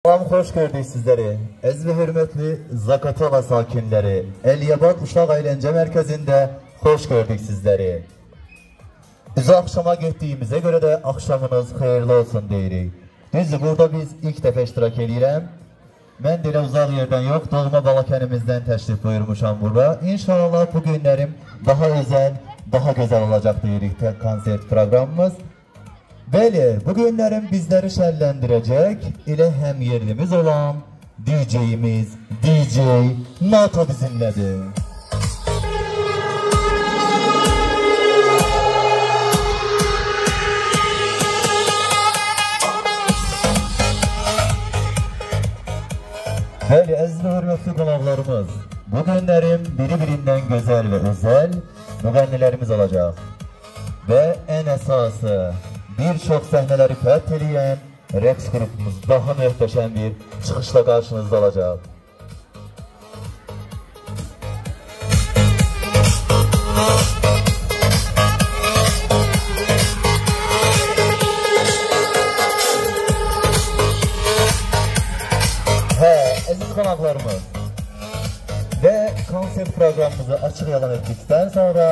Salam, hoş gördük sizleri. Əziz ve hürmetli Zakatala sakinleri, Elyabad Uşaq Eğlence Merkezinde hoş gördük sizleri. Biz akşama gittiğimize göre de akşamınız hayırlı olsun deyirik. Düzdür, burada biz ilk defa iştirak edirəm. Mən də elə uzaq yerdən yox, doğma Balakənimizdən təşrif buyurmuşam burada. İnşallah bu günlərim daha özel, daha güzel olacaq deyirik konsert programımız. Bəli, bu günlərim bizləri şərləndirəcək elə həm yerlimiz olan DJ'imiz DJ Nato bizimlədir. Bəli, əziz və hörmətli qonaqlarımız, bu günlərim biri-birindən gözəl və özəl müğənnilərimiz olacaq. Və ən əsası, bir çox səhnələri fəth edən rəqs qrupumuz daha möhtəşəm bir çıxışla qarşınızda olacaq. Əziz qonaqlarımız və konsert proqramımızı açıq yalan etdikdən sonra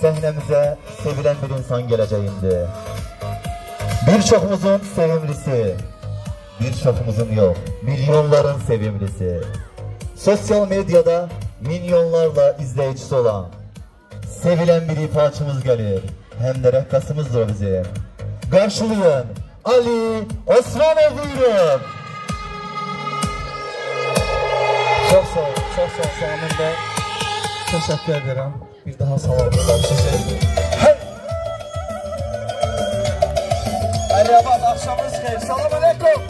səhnəmizə sevilən bir insan gələcəyindi. Bir çoxumuzun sevimlisi, bir çoxumuzun yox, milyonların sevimlisi, sosyal medyada milyonlarla izleyicisi olan, sevilen bir ifaçımız gəlir, həm də rəqqasımızdır o bizim. Qarşılayın, Ali Osmanov buyurun. Çok sağ ol, çok sağ ol. Samin Bey, teşekkür ederim. Bir daha salamlar size. Elyabad, akşamınız xeyir. Salam aleyküm.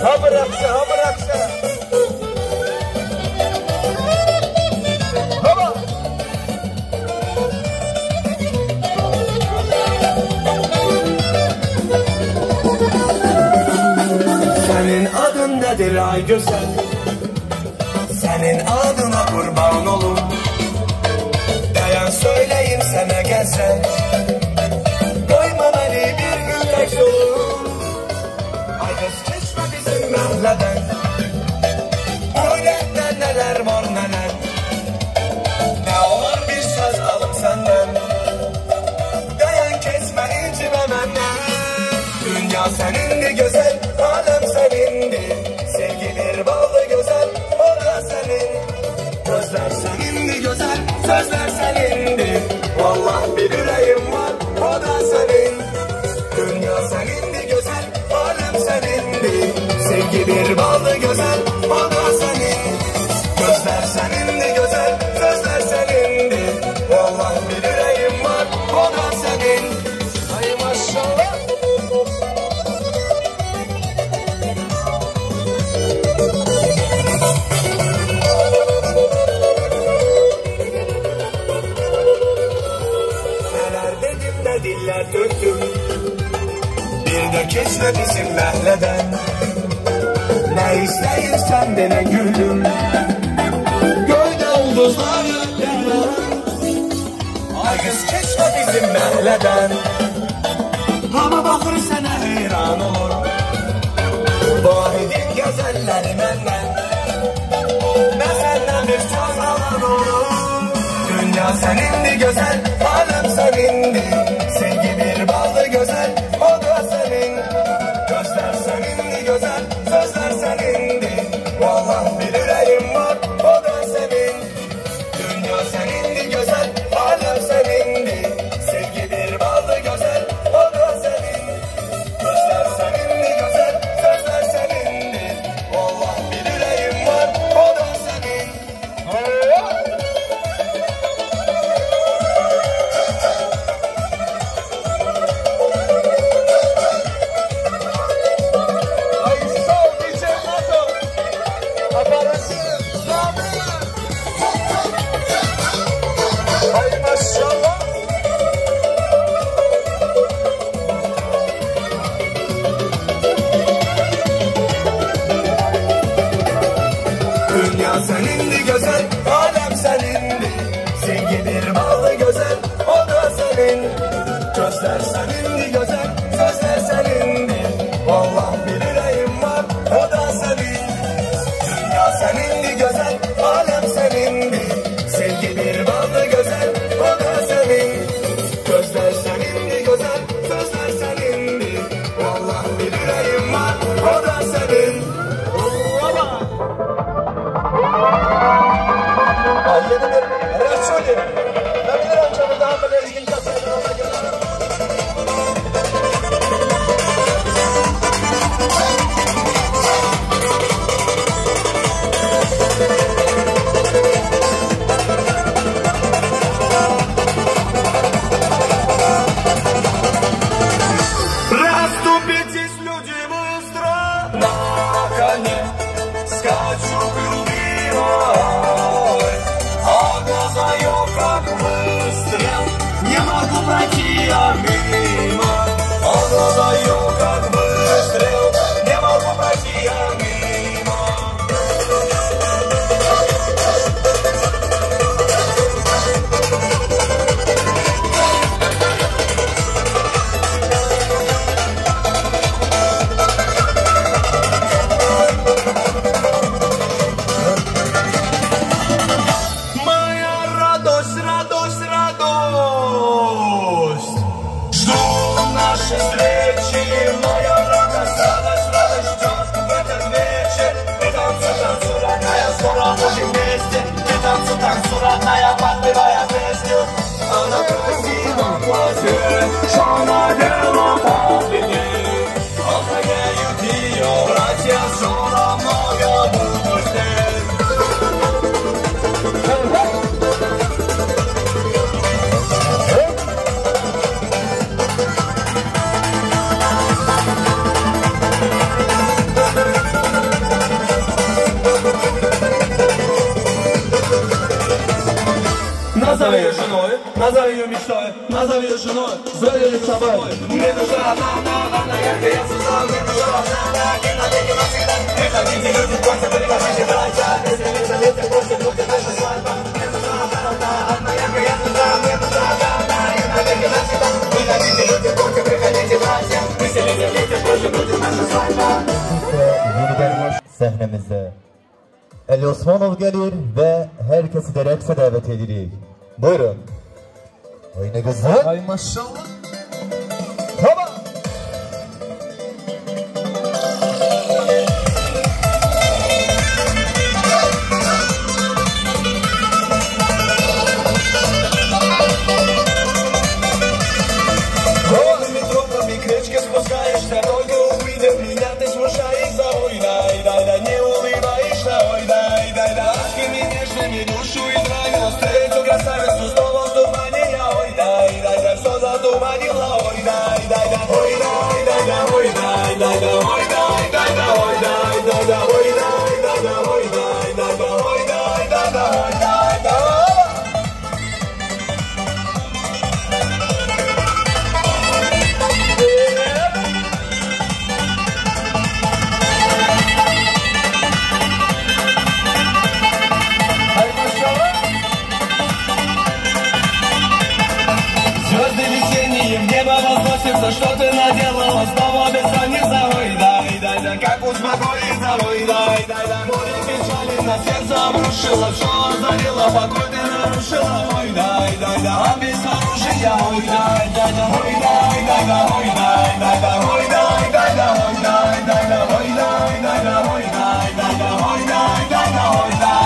Hamı rəqsə, hamı rəqsə. Hava. Senin adın nedir ay güzel? Senin adına kurban olum. Dayan söyleyeyim sana gelsen. Koyma beni bir gün tek yolum. Ay kız geçme bizim mahalleden. Öğrende neler var neler. Ne olur bir söz alıp senden. Dayan kesme incime benden. Dünya senindi güzel, alem senindi. Sevgilir bağlı güzel, o da senin. Gözler senindi güzel, sözler senindi. Vallahi bir yüreğim var, o da senin. Dünya senindi güzel, alem senindi. Sevgilir bağlı güzel, o da senin. Gözler senindi güzel, sözler senindi. Vallahi bir yüreğim var, o da senin. Ay maşallah. Diller döktüm. Bir de kesme bizim mahleden. Ne isteyirsen dene gülüm. Göyde ulduzları yalan. Ay kız kesme bizim mahleden. Ama bakır sana heyran olur. Vahidin güzelleri benden. Ben senden bir söz alan olur. Dünya senindi güzel, alem senindi. Sevgi bir ballı güzel, o da senin. Gözler senindi güzel, sözler senindi. Vallahi bir yüreğim var, o da senin. Dünya senindi güzel, alem senindi. Sevgi bir ballı güzel, o da senin. Gözler senindi güzel, sözler senindi. Vallahi bir yüreğim var, o da senin. Dünya senindi güzel, alem senindi. Sevgilir bağlı güzel, o da senin. Gözler senindi güzel. нашей встречи, моя радость, радость ждет в этот вечер. И танцуй, родная, скоро будем вместе. И танцуй, родная, подпевая песню. Она в красивом платье, что надела подлинней. Охраняют ее братья, все равно я буду здесь. Назови ее женой, назови ее мечтой, назови ее женой, зови ее с собой. Мне нужна одна яркая звезда, мне нужна одна, и навеки навсегда. Это не те люди, просто были ваши братья, если не заметят, больше будет наша свадьба. Мне нужна одна яркая звезда, мне нужна одна, и навеки навсегда. Это не те люди, только приходите, братья, если не заметят, больше будет naша свадьba. Yeniden sahnemizde Ali Osmanov gelir ve herkesi de rekse davet edirik. Buyurun. Ay ne güzel. Ay maşallah. Tamam. Голыми тропами к речке спускаешься, только увидев меня, ты смущаешься. Ой, дай, не улыбаешься. Ой, дай, ласками нежными душу избавила. Встречу красавицу снова в тумане я. Ой, дай, все затуманила. Ой, дай, ой, дай, ой, дай, ой, дай, ой, дай, ой, дай, ой, дай, ой, дай. Звезды весенние в небо возносятся, что ты наделала, снова бессонница. Ой, дай, как успокоиться. Ой, дай, море печали на сердце обрушила, все озарила, покой ты нарушила. Ой, дай, а без оружия. Ой, дай, ой, дай, ой, дай, ой, дай, ой, дай, ой, дай, ой, дай, ой, дай, ой, дай.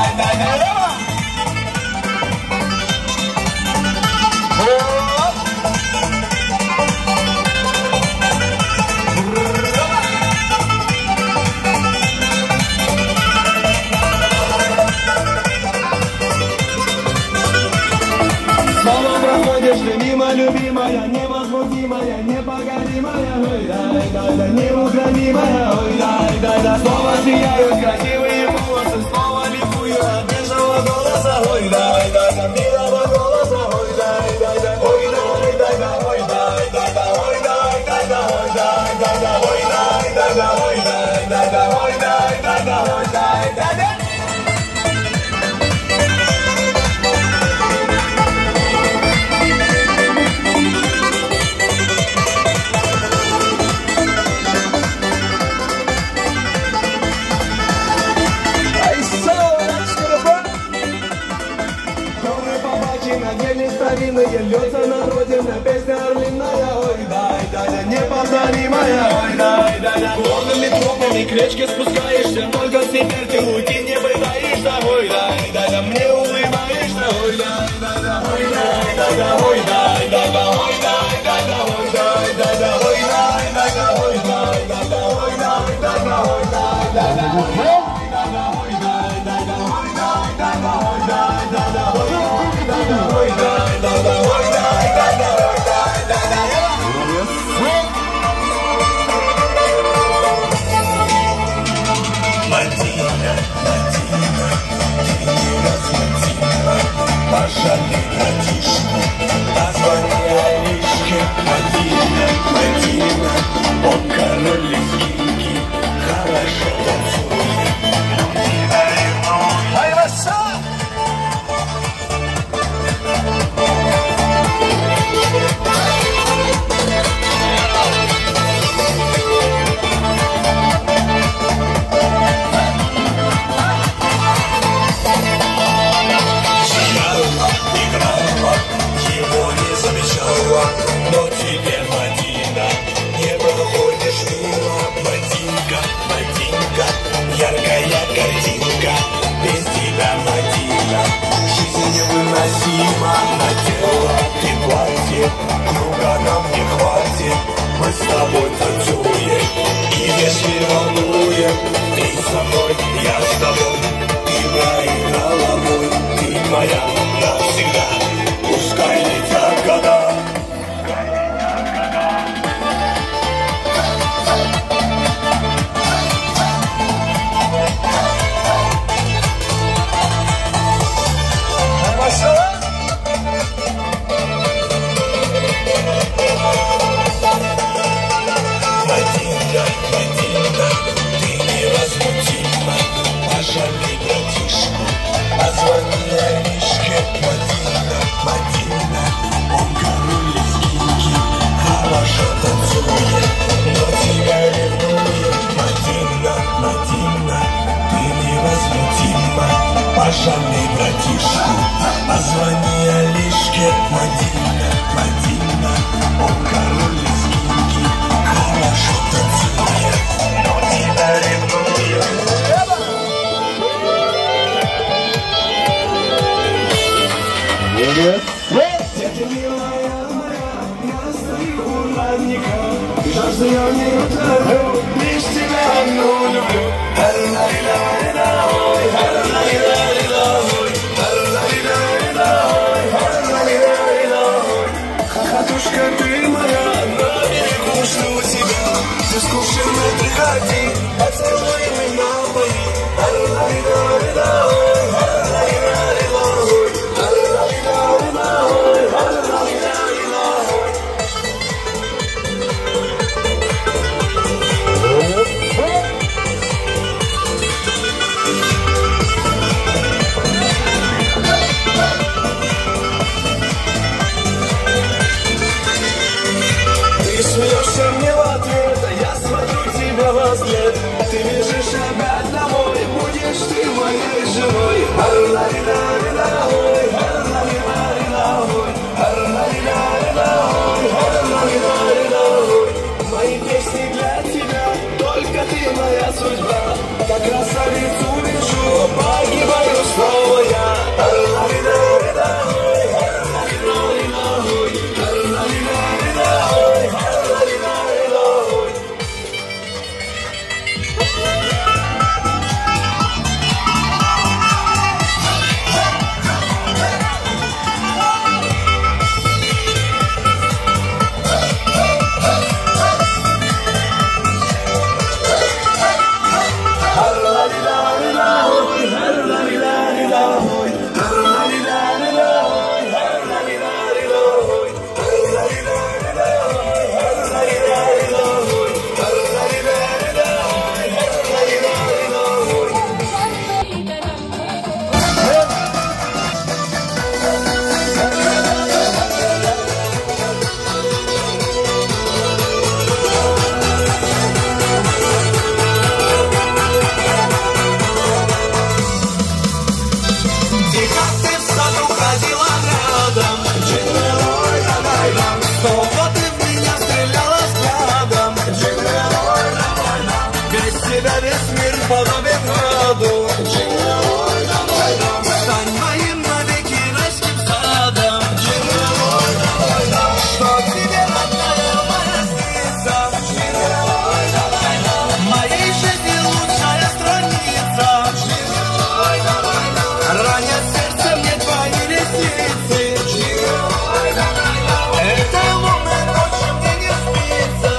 Снова проходишь ты мимо, любимая, невозмутимая, непогонимая. Ой, дай, неугомимая. Ой, дай, снова сияют красивые волосы, снова ликую от нежного голоса. Ой, дай, милого голоса. Ой, дай, ой, дай, ой, дай, ой, дай, ой, дай, ой, дай, ой, дай. Льется на родина песня орлиная. Ой, дай, неповторимая. Ой, дай, горными тропами к речке спускаешься, только теперь ты уйти не пытаешься. Ой, дай, мне улыбаешься. Ой, дай, ой, дай, ой, дай, ой, дай, ой, дай, ой, дай, ой, Мадина, круга нам не хватит. Мы с тобой танцуем и весь мир волнуем. Ты со мной, я с тобой, ты моей головой, ты моя навсегда. Пускай летят года. Мадина, Мадина, ты невозмутима. Пожалей братишку, позвони Аришке. Мадина, Мадина, он король лезгинки, хорошо танцует, но тебя ревнует. Мадина, Мадина, ты невозмутима. Пожалей братишку, позвони Алишке. Мадина, Мадина, он король лезгинки, хорошо танцует, но тебя ревнует. Где-то милая моя, я стою у родника, жажду я не утолю, лишь тебя одну люблю. Хохотушка ты моя, на берегу жду тебя. Ты скучно приходи, поцелуй меня мои. Ты смеешься мне в ответ, а я смотрю тебя во след. Ты бежишь опять домой, будешь ты моей женой. Мои песни для тебя, только ты моя судьба. Как красавицу вижу, погибаю снова я. Подобен роду, стань моим навеки райским садом. Что тебе, родная моя снится, моей жизни лучшая страница. Ранят сердце мне твои ресницы. Этой лунной ночью мне не спится.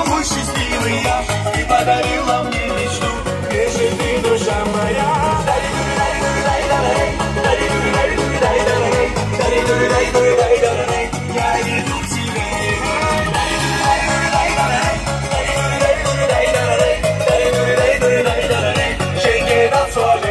мой счастливый я. Ты подарила мне мечту, где же ты, душа моя? Я иду к тебе. Shake it up, swallow.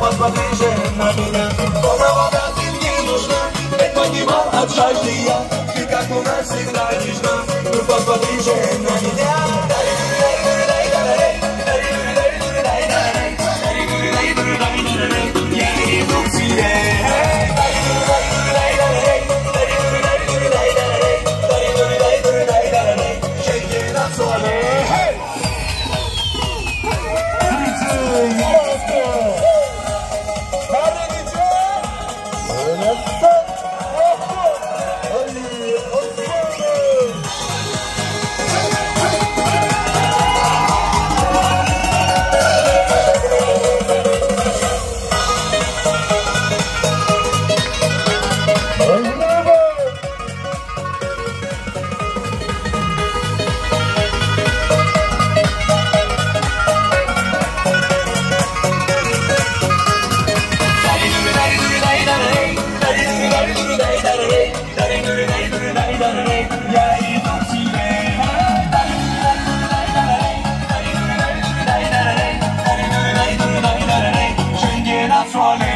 Посмотри же на меня, полна вода, ты мне нужна. Ведь погибал от жажды я, ты как у нас всегда нежна. Ну посмотри же на меня. Я иду к тебе. Shake it up, swallow.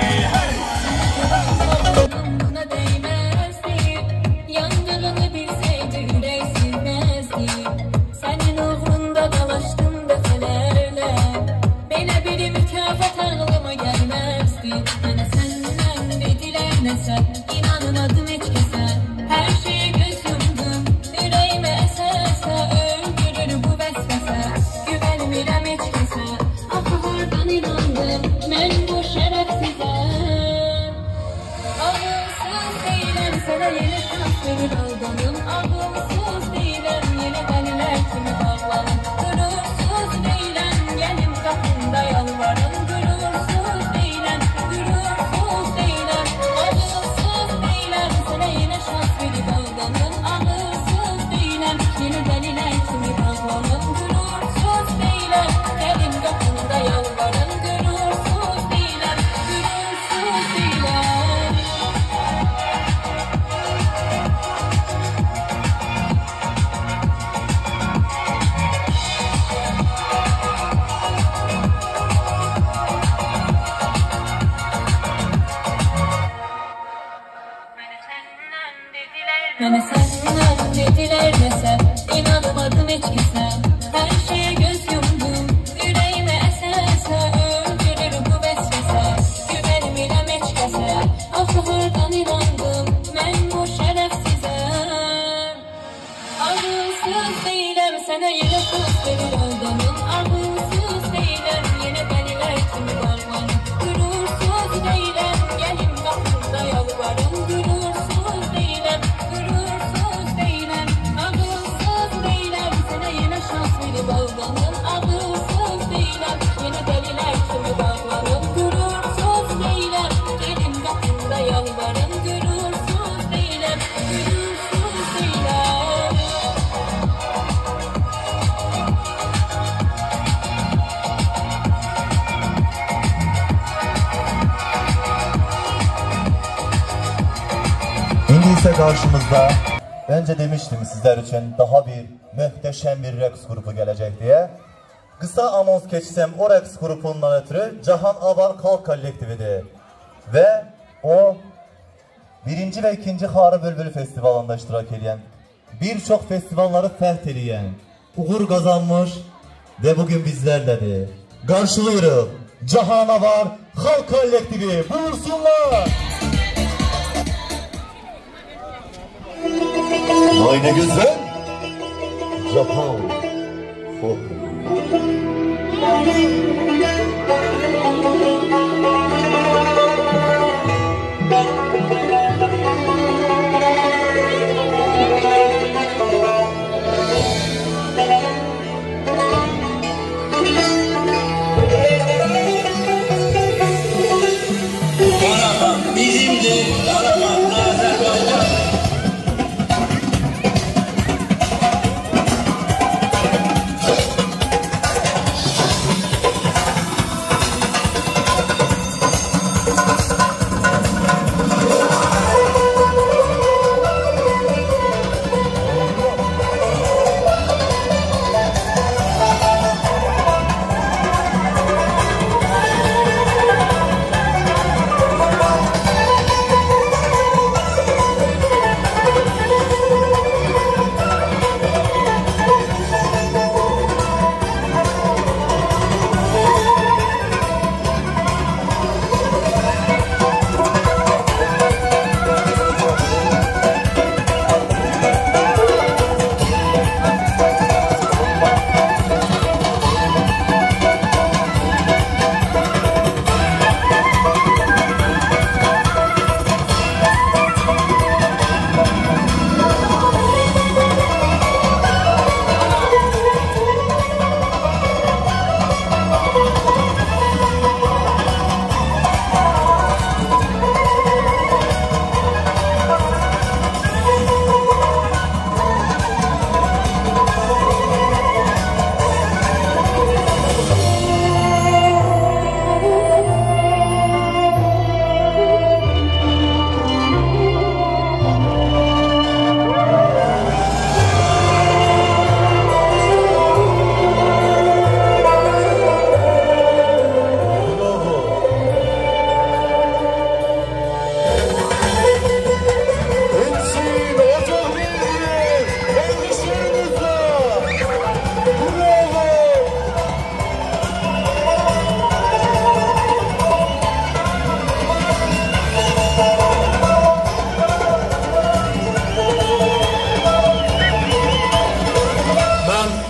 Buna değmezdi, yandığını bilseydi yürek silmezdi. Senin uğrunda dalaştım defelerle, belə bir mükafat ağlıma gelmezdi. Bana senden dediler ne sen, inanmadım hiç kese. Her şeye göz yumdum, yüreğime eserse, öldürür bu vesvese. Güvenmirəm hiç kese, ahırdan inandım, mən bu şerefsize. Ağılsız değilim, sana yeni şans verir aldanım. Ağılsız değilim, yeni deliler kimi bağlanım. Gurursuz değilim, gelin kapında yalvarın. Gurursuz değilim, gurursuz değilim. Ağılsız değilim, sana yeni şans verir aldanım. Ağılsız değilim, yeni deliler kimi bağlanım. Gurursuz değilim, gelin kapında yalvarın. Gurursuz değilim, gurursuz değilim. Bana senden dediler ne sen, inanmadım hiç kese. Her şeye göz yumdum, yüreğime eserse, öldürür bu vesvese. Güvenmirəm hiç kese, ahırdan inandım, mən bu şerefsize. Ağılsız değilim, sana yine söz verir aldanım. Ağılsız değilim, yine deliler kimi bağlanım. Gurursuz değilim, gelin kapında yalvarın. Gurursuz değilim, gurursuz değilim. Ağılsız değilim, sana yine şans verip aldanım. Ağılsız değilim, yine deliler kimi bağlanım. Gurursuz değilim, gelin kapında yalvarın. Gurursuz değilim, gurursuz değilim. Şimdi ise karşımızda, önce demiştim sizler için daha bir muhteşem bir reks grubu gelecek diye. Kısa anons geçsem o reks grubundan ötürü Cahan Avar Halk Kollektividir. Ve o 1. ve 2. Xarı Bülbül Festivalında iştirak eden, birçok festivalları fəth edən, uğur kazanmış ve bugün bizlerledir. Karşılıyoruz Cahan Avar Halk Kollektivi, buyursunlar. Vay ne güzel. Japan folk. Karabağ bizimdir, Karabağ Azerbaycan.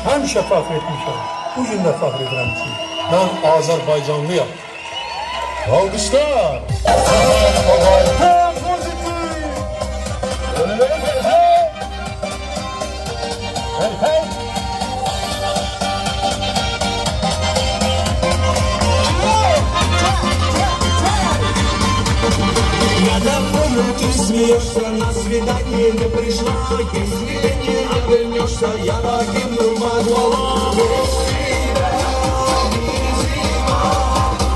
Həmişə fəxr etmişəm. Bu gün də fəxr edirəm ki, mən Azərbaycanlıyam. Alqışlar! Я помню, ты смеешься, на свидание не пришла. Если не обернешься, я погибну во главу. Без тебя, видимо,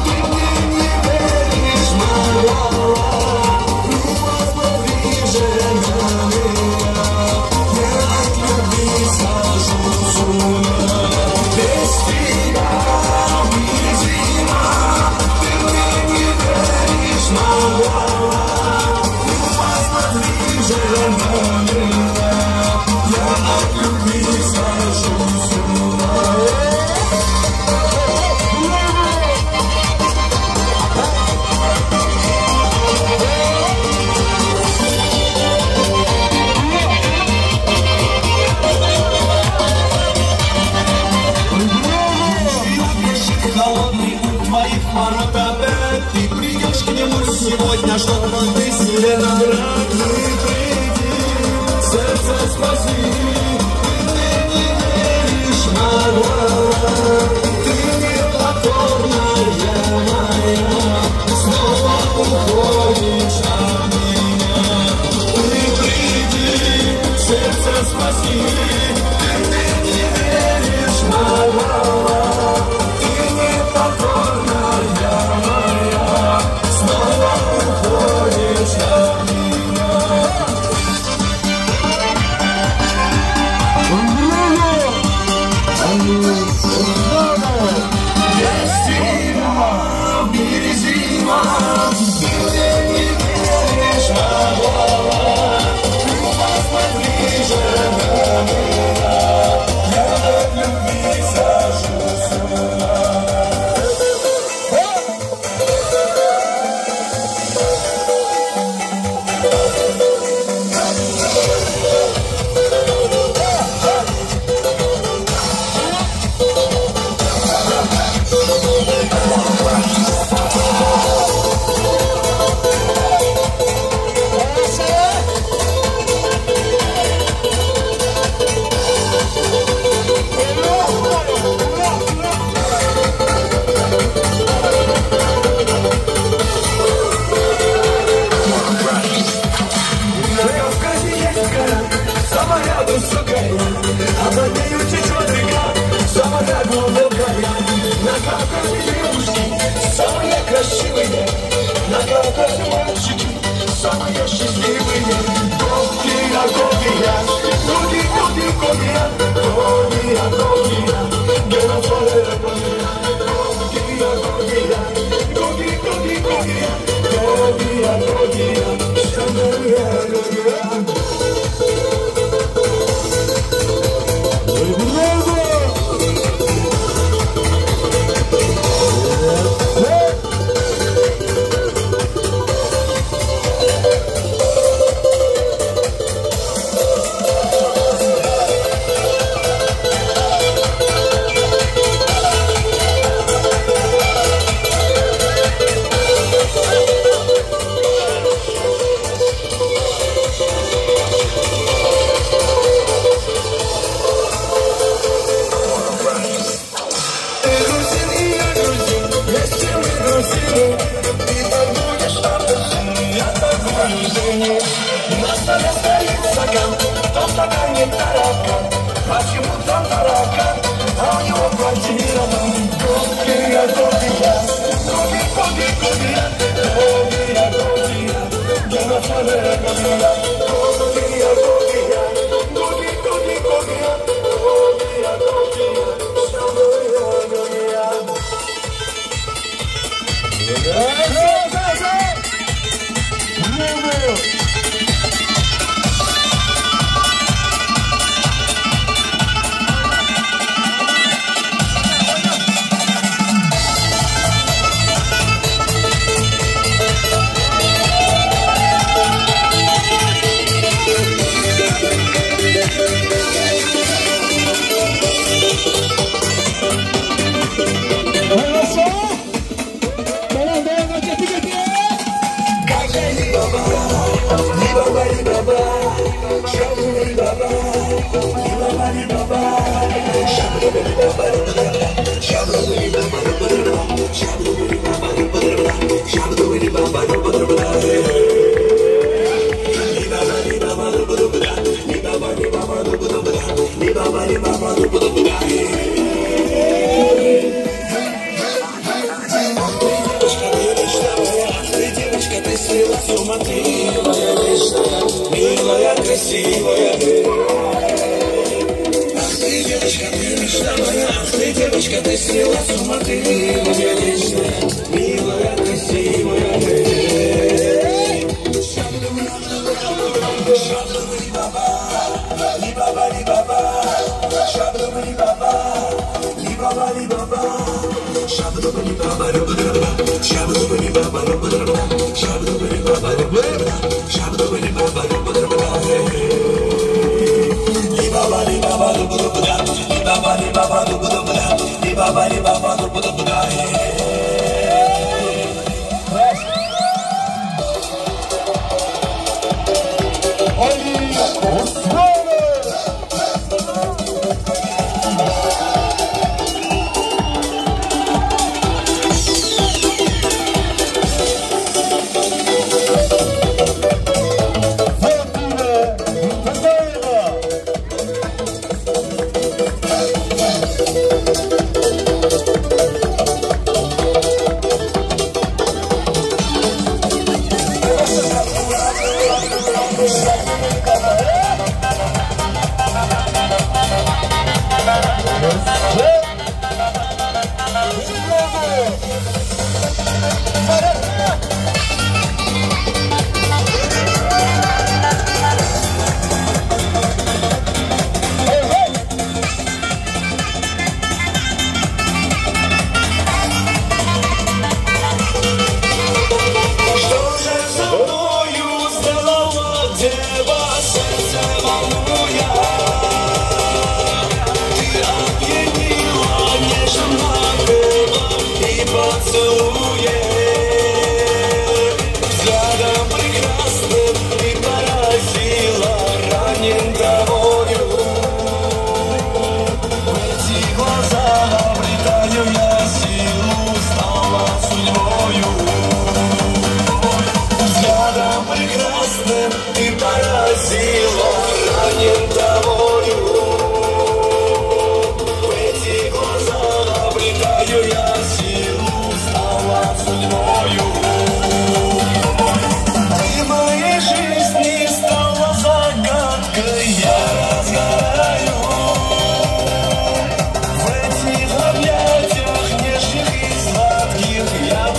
ты мне не веришь, моя. Ну посмотри же на меня, я от любви схожу с ума. Без тебя, видимо, ты мне не веришь, моя. Ты придешь к нему сегодня, чтобы ты себе набрать. Приди, сердце спаси, ты не веришь, моя. Ты непокорная моя, снова уходишь от меня. Ты приди, сердце спаси, ты не веришь, моя. Посмотри же на меня.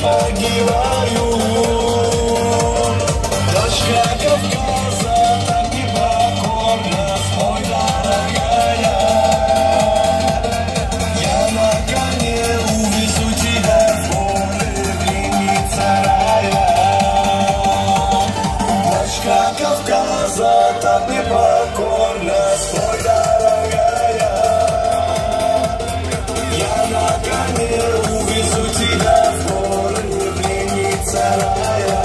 Погибаю, дочка Кавказа. Кавказа, так непокорно, стой, дорогая. Я на коне увезу тебя в горы, пленница рая.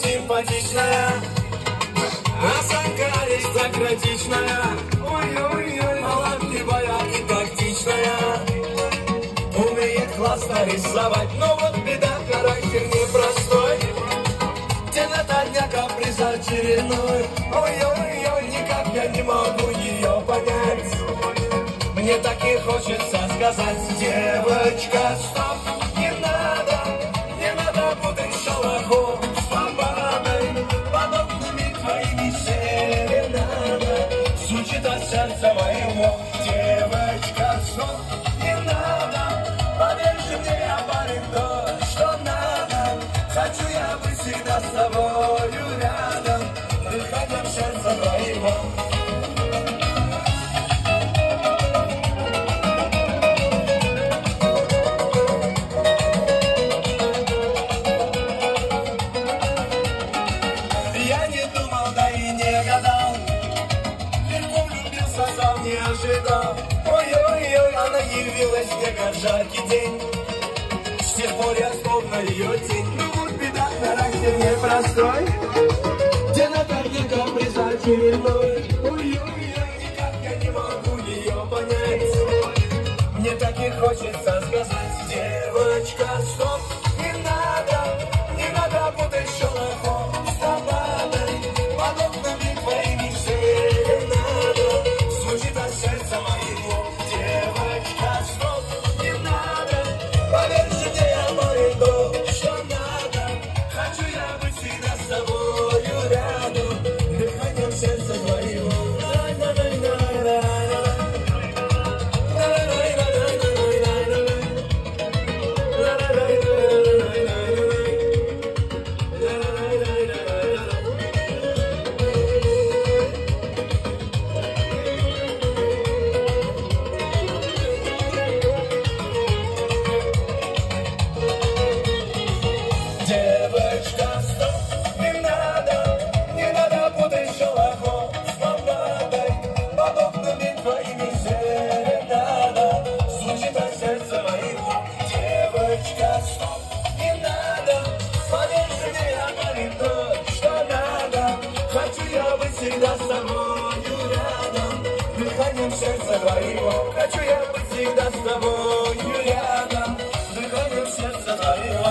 Симпатичная, осанка аристократичная, ой-ой-ой, талантливая и тактичная, умеет классно рисовать, но вот беда, характер непростой, день ото дня каприз очередной, ой-ой-ой, никак я не могу ее понять, мне так и хочется сказать, девочка, стоп, не надо путать шалаху с помадой, подобными твоими серенада, звучит от сердца моего, девочка, стоп, не надо, поверь же мне, я парень то, что надо, хочу я быть всегда с тобою рядом, дыханием сердца твоего. Не ожидал, ой-ой-ой, она явилась мне как жаркий день. С тех пор я словно ее тень. Ну вот беда, характер непростой, день ото дня каприз очередной. Ой-ой-ой, никак я не могу ее понять. Мне так и хочется сказать, девочка, стоп, не надо путать шелохом с помадой, подобными твоими серенадо. Звучит от сердца моего, девочка, стоп, не надо, поверь же мне, я парень то, что надо, хочу я быть всегда с тобою рядом, дыханием сердца твоего. Девочка, стоп, не надо путать шелохом с помадой, подобными твоими серенадо, звучит от сердца моего. Девочка, стоп, не надо, поверь же мне, я парень то, что надо, хочу я быть всегда с тобою рядом, дыханием сердца твоего. Хочу я быть всегда с тобою рядом, дыханием сердца твоего.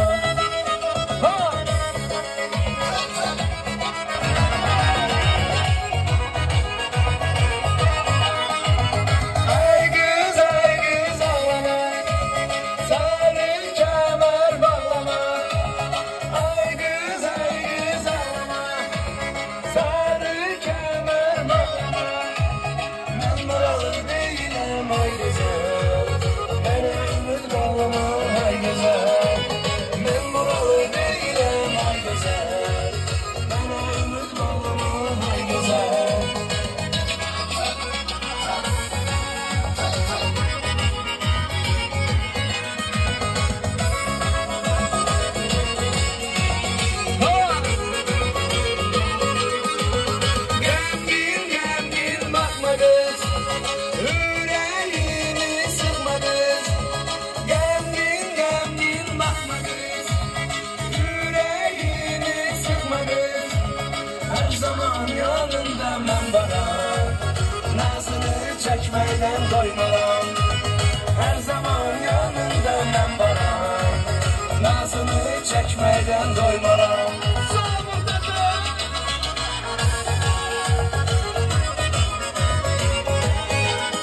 çekmeden doymaram.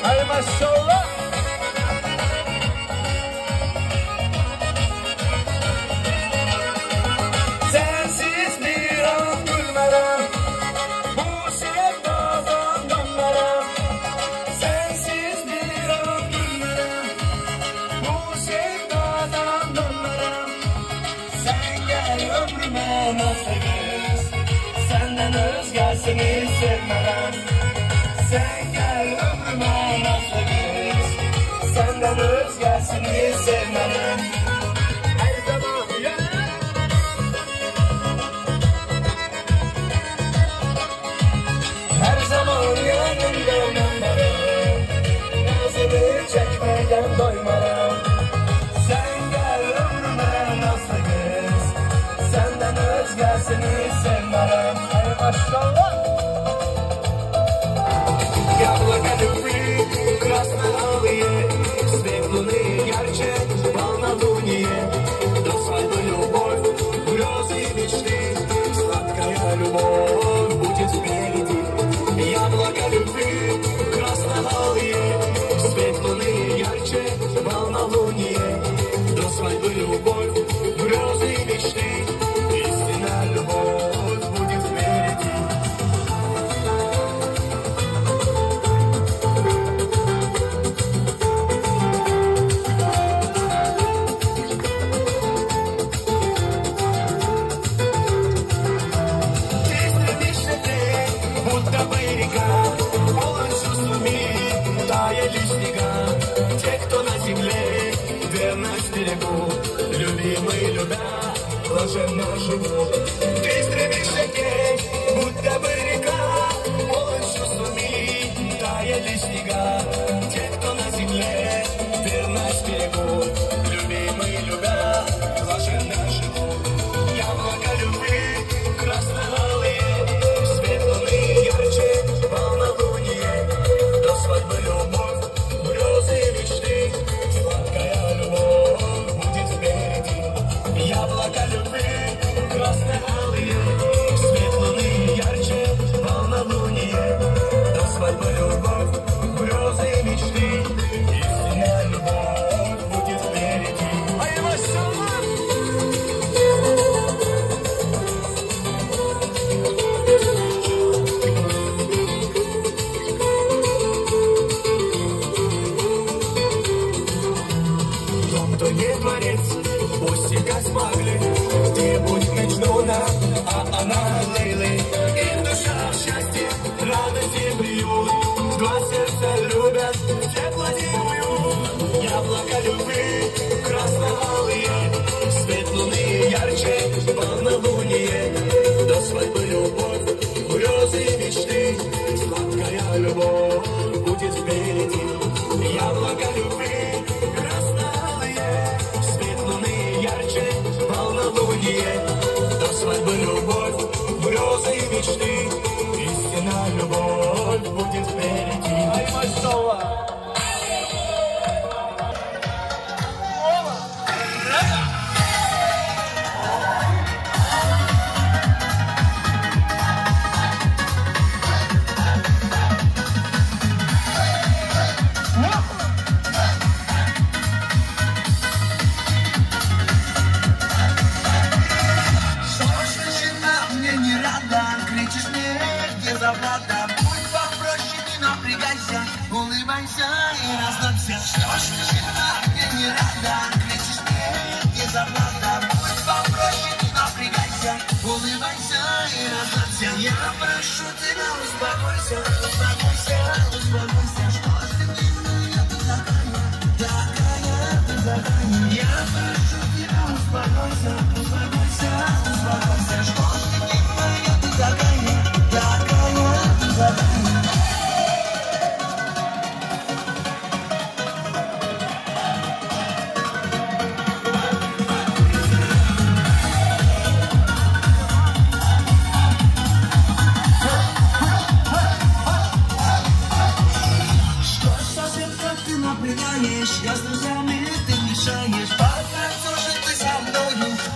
Hay maşallah. Sensiz bir an gülmerem, bu sevdadan dönmerem. Sensiz bir an gülmerem, bu sevdadan dönmerem. Sen gel ömrüme nasibimiz, senden özgesini sevmerem. Sen gel ömrüme nasibimiz, senden özgesini sevmerem. Her zaman her zaman yanımda ömrüm, nazını çekmeden doymaram. Sen gel ömrüme nasibimiz, senden özgesini sevmerem. Hay maşallah. Яблоко любви, красно-алые, светлые ярче, полнолуние. До свадьбы любовь, грезы и мечты, сладкая любовь будет впереди. Яблоко любви, красно-алые, светлые ярче, полнолуние. До свадьбы любовь, грезы и мечты, истинная любовь будет впереди. Любимый любя, блаженно живут. Ты стремишься к ней, будто бы река, полон чувств уми, таяли снега. Те, кто на земле, верность берегут. Любимый любя, блаженно живут. Яблоко любви, красно-алые, светлые ярче, полнолуние. До свадьбы любовь, грезы и мечты, сладкая любовь будет впереди. Яблоко любви, красно-алые, светлые ярче, полнолуние. До свадьбы любовь, грезы и мечты, истинная любовь будет впереди. Ай, машаллах! Кто не творец, пусть и как смогли. Ты будь Мечнуна, а она Лейлы. И в душах счастье, радости приют. Два сердца любят, тепло зимуют. Яблоко любви, красно-алые, светлые ярче, полнолуние. До свадьбы любовь, грезы и мечты, сладкая любовь будет впереди. Яблоко любви, красно-алые, светлые ярче, полнолуние. До свадьбы любовь, грезы и мечты, истинная любовь будет впереди. Ай, машталлах! Будь попроще, не напрягайся, улыбайся и расслабься. Что ж ты жена, мне не рада, кричишь мне, не заплата. Будь попроще, не напрягайся, улыбайся и расслабься. Я прошу тебя, успокойся, успокойся, успокойся. Что ж ты милая, ты такая, ты такая. Я прошу тебя, успокойся, успокойся, успокойся. Что ж ты милая, ты такая, такая, ты такая.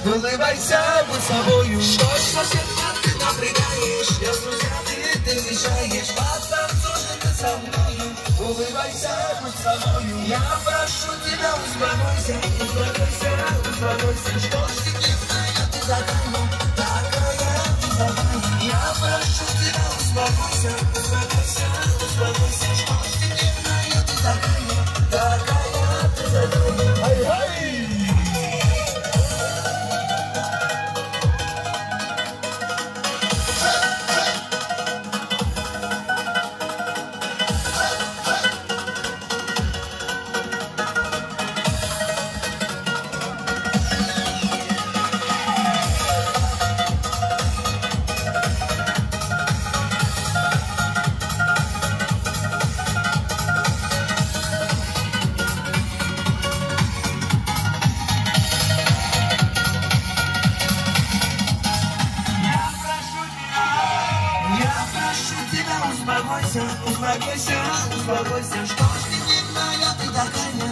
улыбайся, будь собою. Что сердца ты напрягаешь, я с друзьями ты мешаешь. Потанцуй ты со мною, улыбайся, будь собою. Я прошу тебя, успокойся, успокойся, успокойся. Что ж ты дневная, ты такая ты такая. Я прошу тебя, успокойся, успокойся, успокойся. Что ж ты дневная, ты такая ты такая. Ай-ай! Успокойся, успокойся, успокойся. Что ж ты дневная, ты такая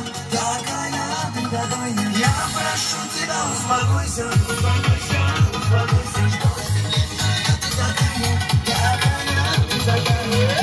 ты такая. Я прошу тебя, успокойся, успокойся, успокойся. Что ж ты дневная, ты такая ты такая.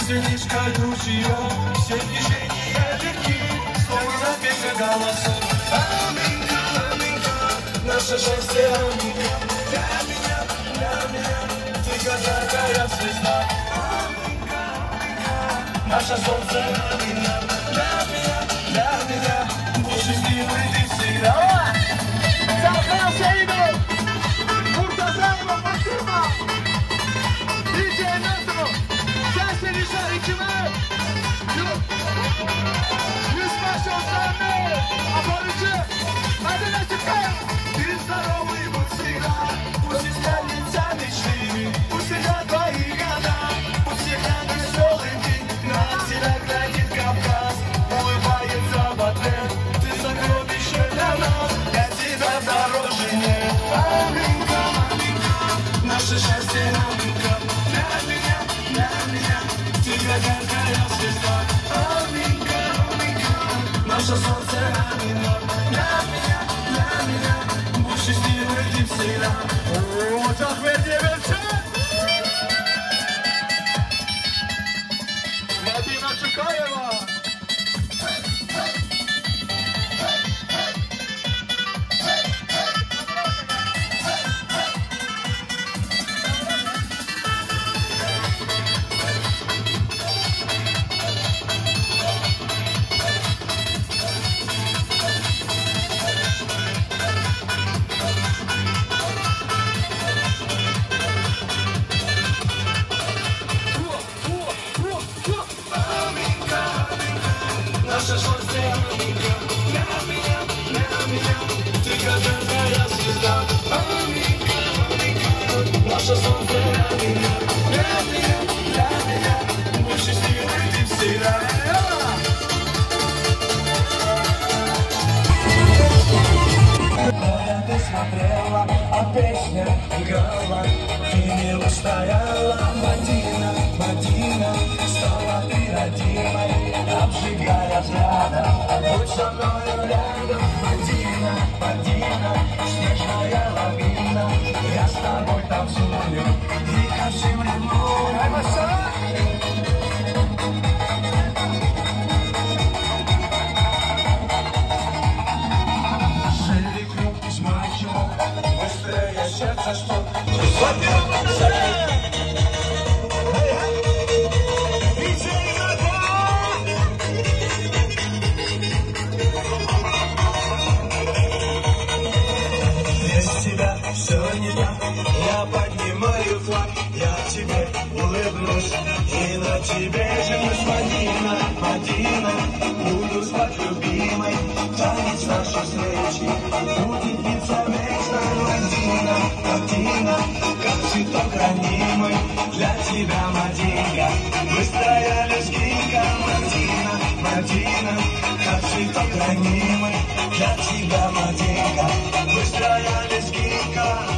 Слишком ключиё, все движения легки, словно песня голосов. Аминка, аминка, наше счастье, аминка. Для меня, ты как такая звезда. Аминка, аминка, наше солнце, аминка. Для меня, будь счастливой ты всегда. Закрылся Игорь! Муртазаева, спасибо! Диджей Нестеров! Счастье решали кимэ! Не спасем страны! Оборудие! Один отекаем! Ты здоровый будь всегда! Пусть исполнится мечты! Пусть всегда твои года! Пусть всегда веселый день! На тебя глядит Кавказ! Улыбается в ответ! Ты сокровище для нас! Для тебя дороже нет! Аминка, аминка! Наше счастье, аминка! Для меня, ты какая звезда. Аминка, аминка, наше солнце, аминка. Для меня, будь счастливой ты всегда. О, Захвет Деверчан! Мадина Чукаева! Наше солнце, аминка. Для меня, ты какая звезда. Аминка, аминка, наше солнце, аминка. Для меня, будь счастливой ты всегда. Когда ты смотрела, а песня играла, ты не устояла, Мадина, Мадина, стала ты родимой, обжигая взглядом. Будь со мною рядом, Мадина, Мадина, снежная лавина, я с тобой танцую, и ко всем ревную. Быстрее сердце, что без тебя все не так. Я поднимаю флаг, я тебе улыбнусь, и на тебе женюсь, Мадина, Мадина. Буду спать любимой, танец нашей встречи будет длиться вечно, Мадина, Мадина. цветок ранимый, для тебя, Мадинка. Быстрая лезгинка, Мадина, Мадина. Как цветок ранимый, для тебя, Мадинка. Быстрая лезгинка.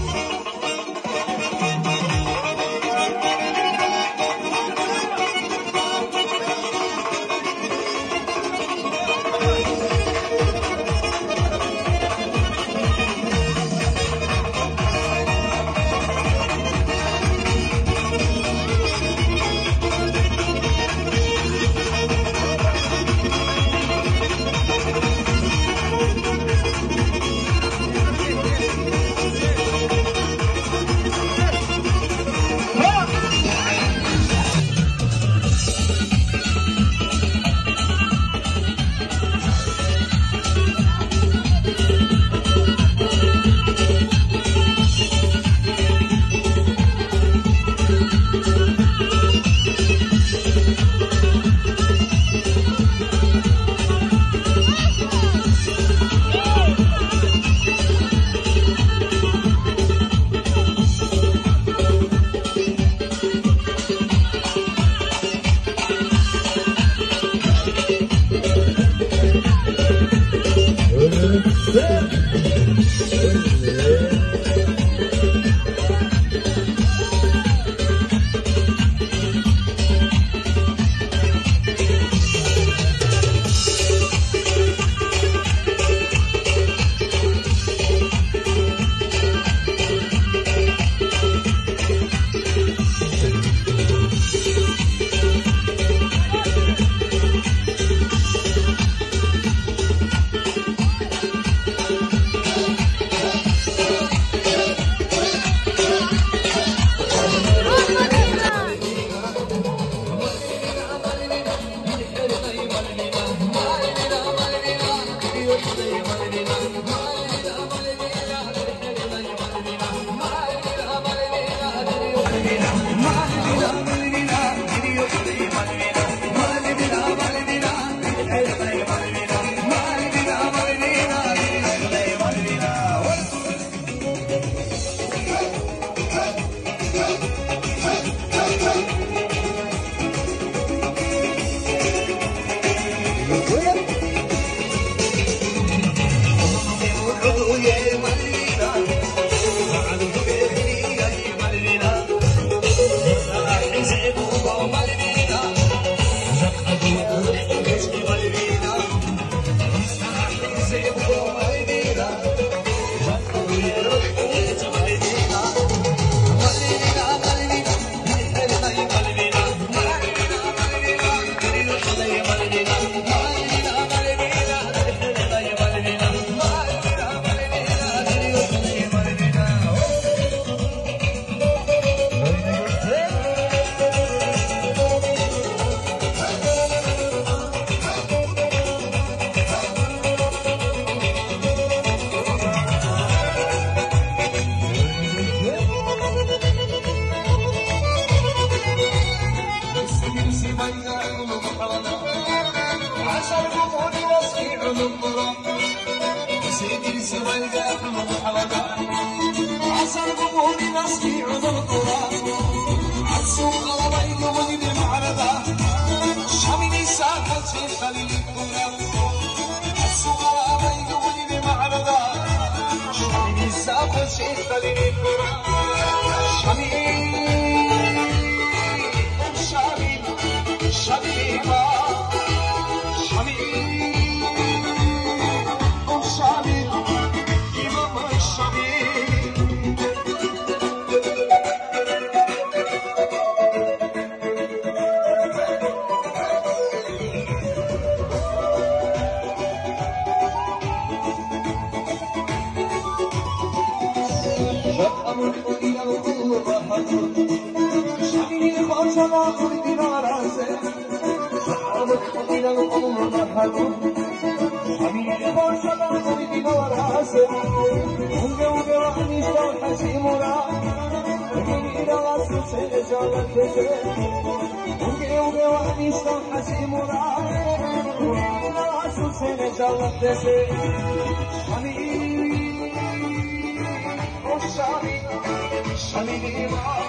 Şamil var,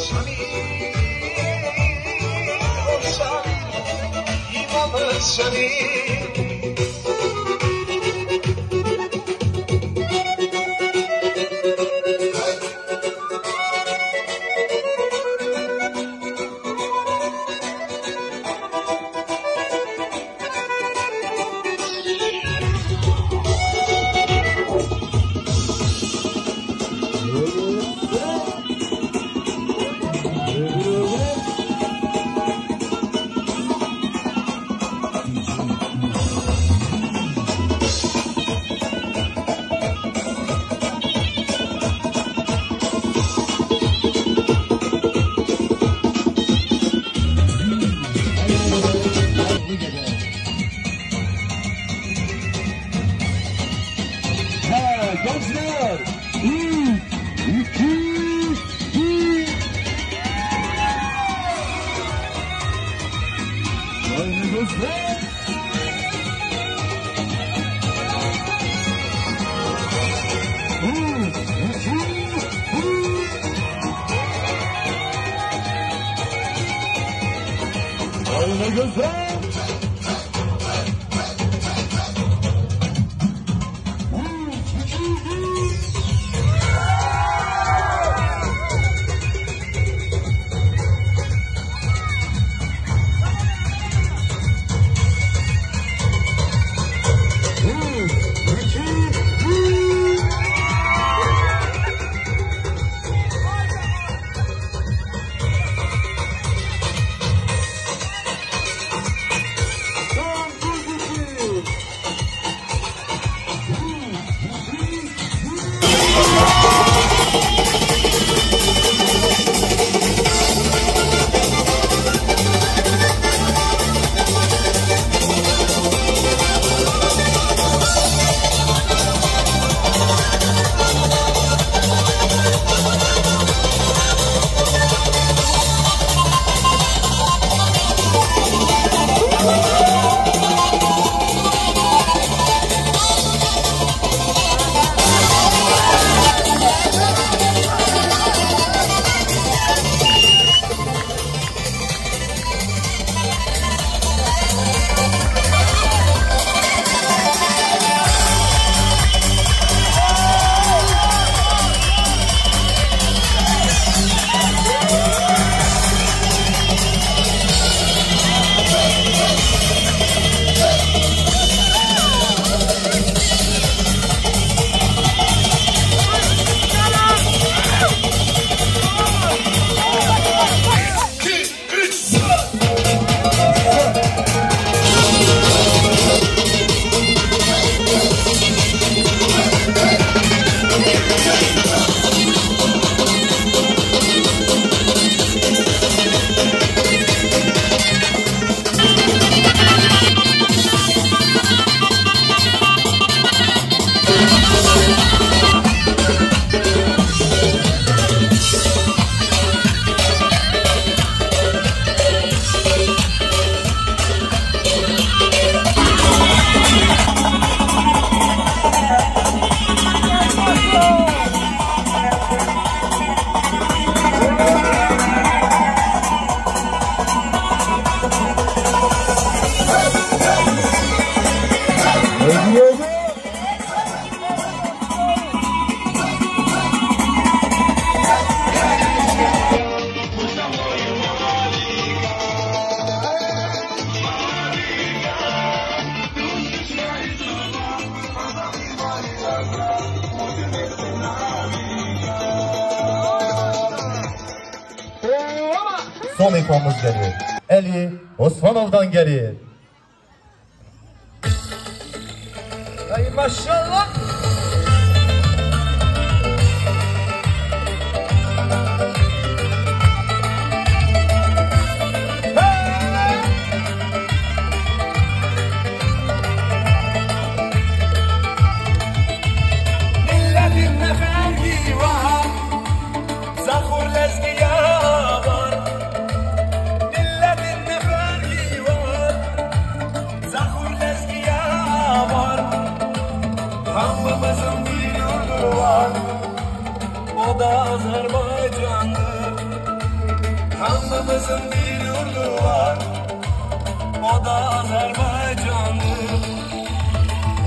Şamil, o Şamil, İmam Şamil. Son ikonumuz geliyor. Eli Osmanov'dan geliyor. Ay maşallah. Milletin ne ferdi var, zahur lezgiya var. Milletin ne ferdi var, zahur lezgiya var. Azerbaycan'dır. Hamımızın bir yurdu var, o da Azerbaycan'dır.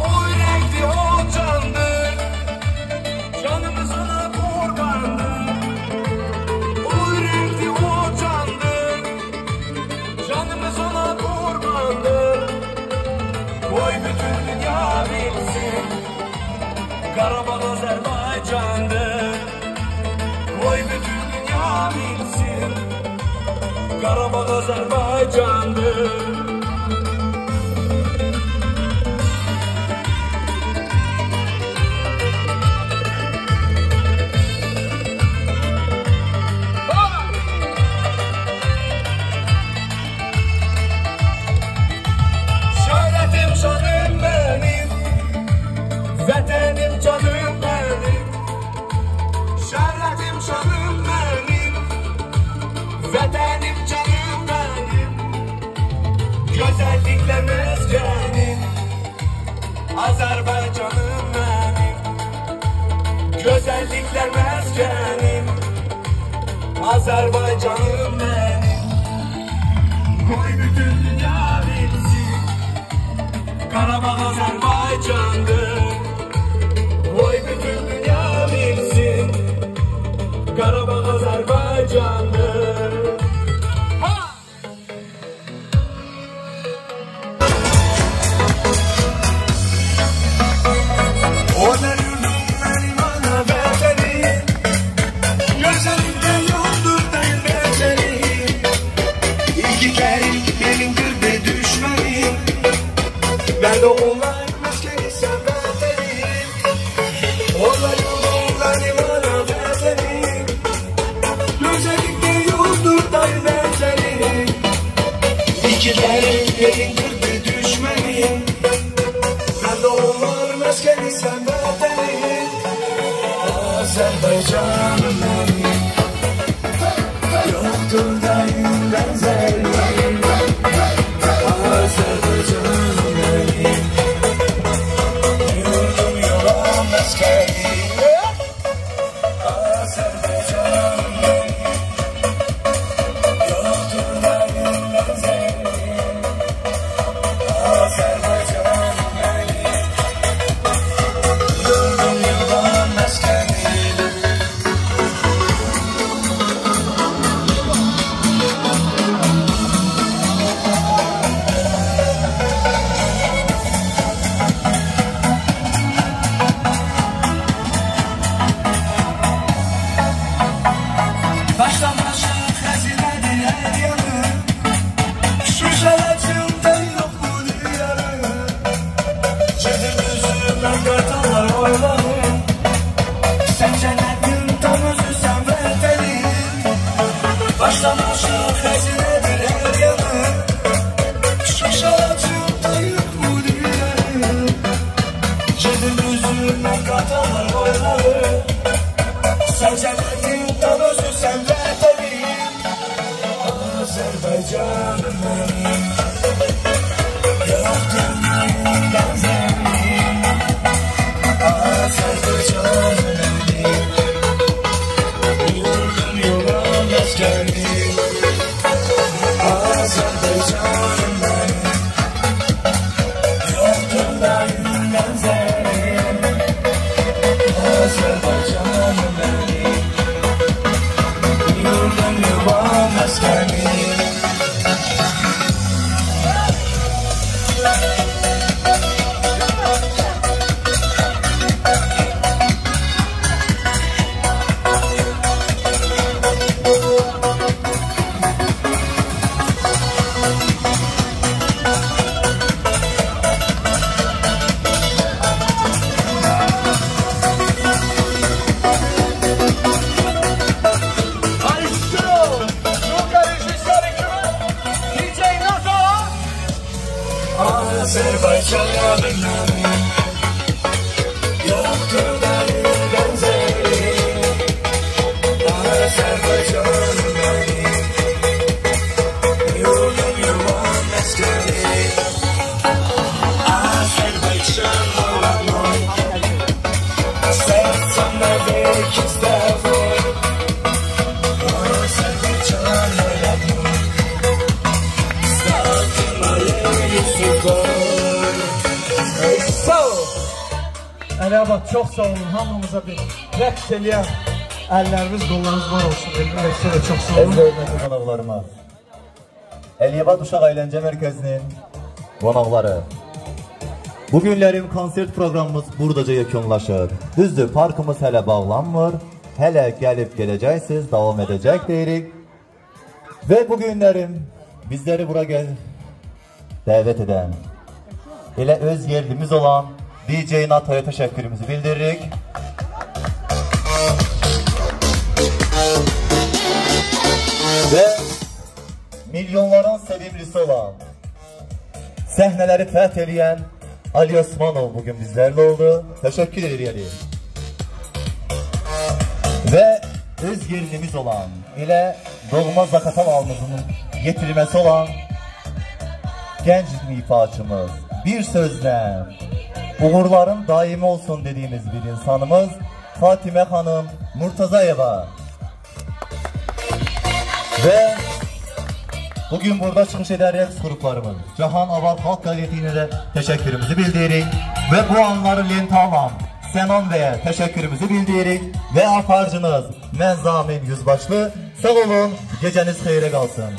O yürekli o candır, canımız ona kurbandır. O yürekli o candır, canımız ona kurbandır. Koy bütün dünya bilsin, Karabağ Azerbaycan'dır. Koy bütün dünya bilsin, Karabağ Azerbaycan'dır. Şöhretim canım benim, vatanım canım benim. Şöhretim canım benim, vatanım canım benim. Güzellikler meskenim, Azerbaycanım benim. Güzellikler meskenim, Azerbaycanım benim. Koy bütün dünya bilsin, Karabağ Azerbaycan'dır. Koy bütün dünya bilsin, Karabağ Azerbaycan'dır. Onlar yurdum benim ana vatanım, güzellikte yoktur dayın beterim. İki kerim benim kırdı düşmenim, ben de onlar maskeli sen vatanım. Onlar yurdum benim ana vatanım, güzellikte yoktur dayın beterim. İki kerim benim kırdı düşmenim, ben de onlar maskeli sen vatanım. Azerbaycan'ım benim, yoktur dayın benzeri. Azerbaycan'ım benim, yurdum yuvam askeri. Azerbaycan'ım benim, yoktur dayın benzeri. Azerbaycan'ım benim, yurdum yuvam askeri. Baştan başa hazinedir her yanı, şu şerefimde yok bu dünyanın. Çizim yüzümden kartallar oylanır, sen cennetin tam özü sen vatanım. Baştan başa hazinedir her yanı, şu şerefimde yok bu dünyanın. Çizim yüzümden kartallar oylanır, sen cennetin tam özü sen vatanım. Azerbaycan'ım benim, yoktur dayın benzeri. Azerbaycan'ım benim, yurdum yuvam askeri. Azerbaycan'ım benim, yoktur dayın benzeri. Azerbaycan'ım benim, yurdum yuvam askeri. Azerbaycan'ım benim, yoktur dayın benzeri. Azerbaycan'ım benim, yurdum yuvam askeri. Azerbaycan'ım benim, sen sana bir kez de vur. Əliabad, çox sağ olun. Hamımıza bir rəqs eləyən əllərimiz, qollarımız var olsun. Sizə də çox sağ olun. Əziz hörmətli qonaqlarımız, Əliyabad Uşaq Əyləncə Mərkəzinin qonaqları, bu günlərin konsert proqramımız buradaca yekunlaşır. Düzdür, parkımız hələ bağlanmır, hələ gəlib gələcəksiniz, davam edəcək deyirik. Və bu günlərin bizləri bura dəvət edən, elə öz yerlimiz olan DJ NATO'ya təşəkkürümüzü bildiririk. Və milyonların sevimlisi olan, səhnələri fəth eləyən Ali Osmanov bugün bizlərlə oldu. Təşəkkür edirik. Və öz yerlimiz olan, elə doğma Zaqatala alnımızın getirilməsi olan gənc ifaçımız, bir sözlə uğurların daimi olsun dediyimiz bir insanımız Fatimə xanım Murtazayeva. Və bugün burada çıxış edən rəqs qruplarımız Cahan Aval Xalq Qaliyyətinə də təşəkkürümüzü bildiririk. Və bu anları lentə alan Sənan bəyə təşəkkürümüzü bildiririk. Və aparıcınız mən Zamin Yüzbaşlı. Sağ olun, gecəniz xeyrə qalsın.